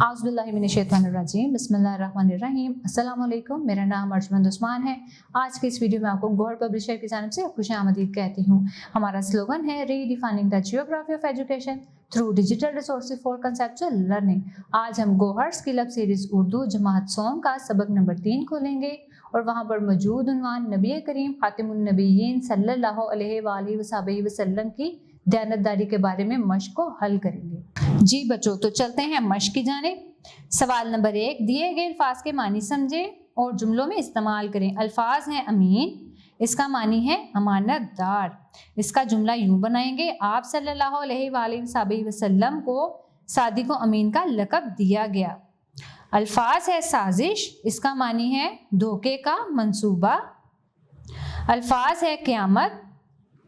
आउज़ुबिल्लाहिमिनश्शैतानिर्रजीम बिस्मिल्लाहिर्रहमानिर्रहीम। अस्सलाम वालेकुम। मेरा नाम अर्जुमंद उस्मान है। आज की इस वीडियो में आपको गौहर पब्लिशर की जानिब से खुशामदीद कहती हूँ। हमारा स्लोगन है redefining the geography of education through digital resources for conceptual learning. आज हम Gauhar skill up series Urdu जमात सोम का सबक नंबर 3 खोलेंगे और वहाँ पर मौजूद उन्वान नबी करीम खातिमुन नबिय्यीन सल्लल्लाहु अलैहि वसल्लम की दयानतदारी के बारे में मश्क को हल करेंगे। जी बच्चों, तो चलते हैं मश्क की जानिब। सवाल नंबर 1, दिए गए अल्फाज के मानी समझें और जुमलों में इस्तेमाल करें। अल्फाज हैं अमीन, इसका मानी है अमानतदार। इसका जुमला यूं बनाएंगे, आप सल्लल्लाहु अलैहि वसल्लम को सादिक व अमीन का लक़ब दिया गया। अल्फाज है साजिश, इसका मानी है धोखे का मंसूबा। अल्फाज है क़यामत,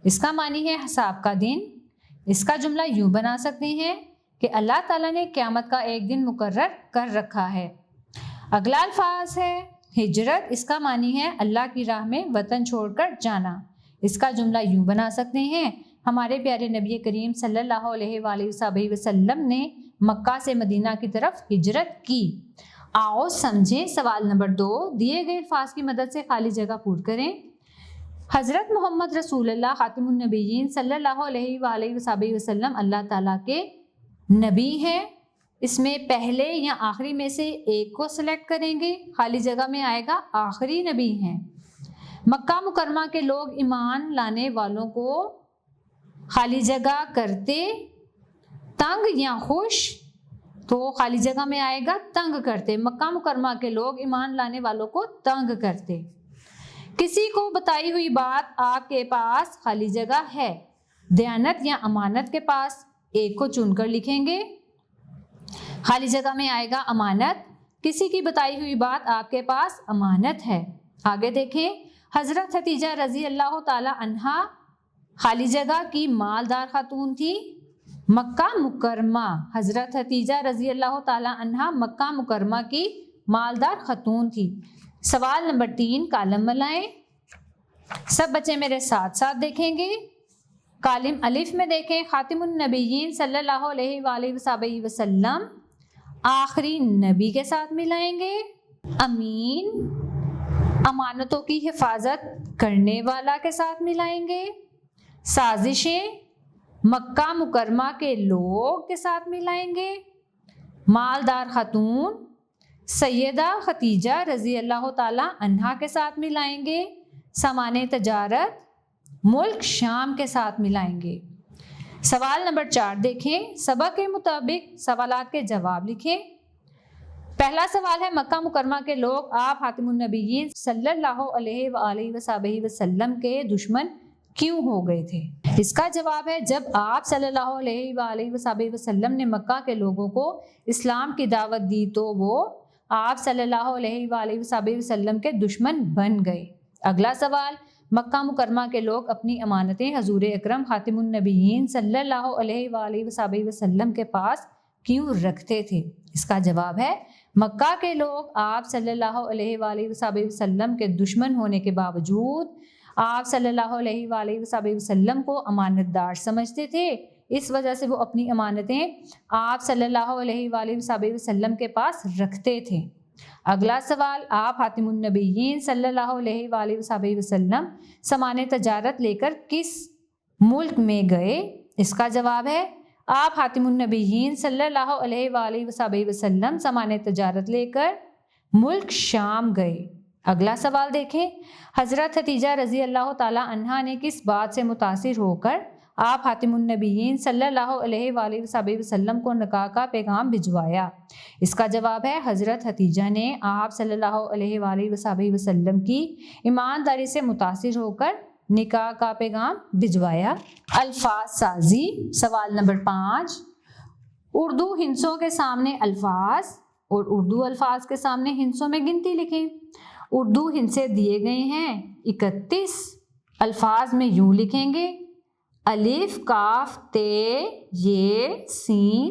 इसका मानी है हिसाब का दिन। इसका जुमला यूं बना सकते हैं कि अल्लाह ताला ने क़यामत का एक दिन मुकर्रर कर रखा है। अगला अल्फाज है हिजरत, इसका मानी है अल्लाह की राह में वतन छोड़कर जाना। इसका जुमला यूं बना सकते हैं, हमारे प्यारे नबी करीम सल्लल्लाहु अलैहि वसल्लम ने मक्का से मदीना की तरफ हिजरत की। आओ समझें सवाल नंबर 2, दिए गए अल्फाज की मदद से खाली जगह पूर करें। हज़रत मोहम्मद रसूलुल्लाह खातिमुन नबिय्यीन सल्लल्लाहु अलैहि वसल्लम अल्लाह ताला के नबी हैं। इसमें पहले या आखिरी में से एक को सिलेक्ट करेंगे, खाली जगह में आएगा आखिरी नबी हैं। मक्का मुकरमा के लोग ईमान लाने वालों को खाली जगह करते तंग या खुश, तो खाली जगह में आएगा तंग करते। मक्का मुकरमा के लोग ईमान लाने वालों को तंग करते। किसी को बताई हुई बात आपके पास खाली जगह है। दयानत या अमानत के पास एक को चुनकर लिखेंगे, खाली जगह में आएगा अमानत। किसी की बताई हुई बात आपके पास अमानत है। आगे देखें, हजरत खदीजा रजी अल्लाह ताला अन्हा खाली जगह की मालदार खातून थी। मक्का मुकरमा, हजरत खदीजा रजी अल्लाह ताला अन्हा मक्का मुकरमा की मालदार खातून थी। सवाल नंबर 3, कालम मिलाएं। सब बच्चे मेरे साथ साथ देखेंगे। कालिम अलिफ में देखें, खातिमुन नबिय्यीन सल्लल्लाहु अलैहि वसल्लम आखिरी नबी के साथ मिलाएंगे। अमीन, अमानतों की हिफाजत करने वाला के साथ मिलाएंगे। साजिशें, मक्का मुकरमा के लोग के साथ मिलाएंगे। मालदार खातून, सैयदा खदीजा रजी अल्लाह ताला अन्हा के साथ मिलाएंगे। सामाने तजारत, मुल्क शाम के साथ मिलाएंगे। सवाल नंबर 4 देखें, सबक के मुताबिक सवालात के जवाब लिखें। पहला सवाल है, मक्का मुकरमा के लोग आप खातिमुन नबिय्यीन सल्लल्लाहु अलैहि वसल्लम के दुश्मन क्यों हो गए थे? इसका जवाब है, जब आप सल्लल्लाहु अलैहि वसल्लम ने मक्का के लोगों को इस्लाम की दावत दी तो वो आप सल्लल्लाहु अलैहि वसल्लम के दुश्मन बन गए। अगला सवाल, मक्का मुकरमा के लोग अपनी अमानतें हजूर अकरम खातिमुन नबिय्यीन सल्लल्लाहु अलैहि वसल्लम के पास क्यों रखते थे? इसका जवाब है, मक्का के लोग आप सल्लल्लाहु अलैहि वसल्लम के दुश्मन होने के बावजूद आप सल्लल्लाहु अलैहि वसल्लम को अमानतदार समझते थे। इस वजह से वो अपनी अमानतें आप सल्लल्लाहु अलैहि वसल्लम के पास रखते थे। अगला सवाल, आप खातिमुन नबिय्यीन सल्लल्लाहु अलैहि वसल्लम सामाने तजारत लेकर किस मुल्क में गए? इसका जवाब है, आप खातिमुन नबिय्यीन सल्लल्लाहु अलैहि वसल्लम सामाने तजारत लेकर मुल्क शाम गए। अगला सवाल देखें, हजरत खदीजा रजी अल्लाह ताला अन्हा ने किस बात से मुतासिर होकर आप खातिमुन नबिय्यीन सल्लल्लाहु अलैहि वसल्लम को निकाह का पैगाम भिजवाया? इसका जवाब है, हजरत खदीजा ने आप सल्लल्लाहु अलैहि वसल्लम की ईमानदारी से मुतासिर होकर निकाह का पैगाम भिजवाया। अल्फाज साजी, सवाल नंबर 5, उर्दू हिंसों के सामने अल्फाज और उर्दू अल्फाज के सामने हिंसों में गिनती लिखें। उर्दू हिंसे दिए गए हैं 31। अल्फाज में यूं लिखेंगे, अलिफ काफ ते ये सीन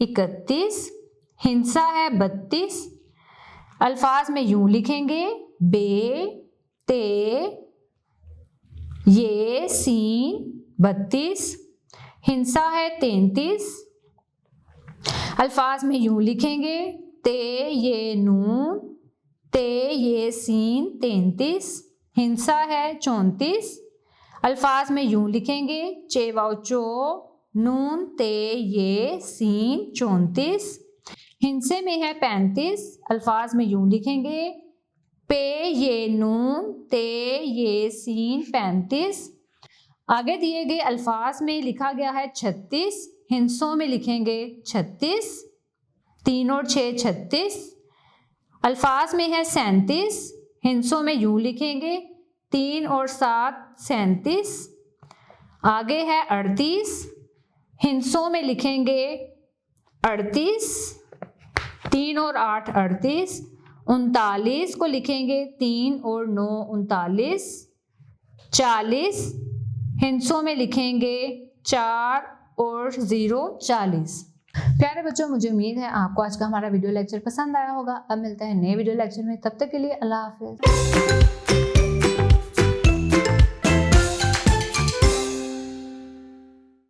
31, हिंसा है 32। अल्फाज में यूं लिखेंगे, बे ते ये सीन 32, हिंसा है 33। الفاظ میں یوں لکھیں گے تے یہ نون تے یہ سین 33، ہنسا ہے 34۔ الفاظ میں یوں لکھیں گے چے واؤ چو نون تے یہ سین 34، ہنسے میں ہے 35۔ الفاظ میں یوں لکھیں گے پے یہ نون تے یہ سین 35۔ آگے دیے گئے الفاظ میں لکھا گیا ہے 36، ہنسوں میں لکھیں گے 36، 3 اور 6 36۔ الفاظ میں ہے 37، ہنسوں میں یوں لکھیں گے 3 اور 7 37۔ آگے ہے 38، ہنسوں میں لکھیں گے 38، 3 اور 8 38۔ 39 کو لکھیں گے 3 اور 9 39۔ 40 ہنسوں میں لکھیں گے 4 اور 0 40۔ پیارے بچوں، مجھے امید ہے آپ کو آج کا ہمارا ویڈیو لیکچر پسند آیا ہوگا۔ اب ملتے ہیں نئے ویڈیو لیکچر میں، تب تک کے لیے اللہ حافظ۔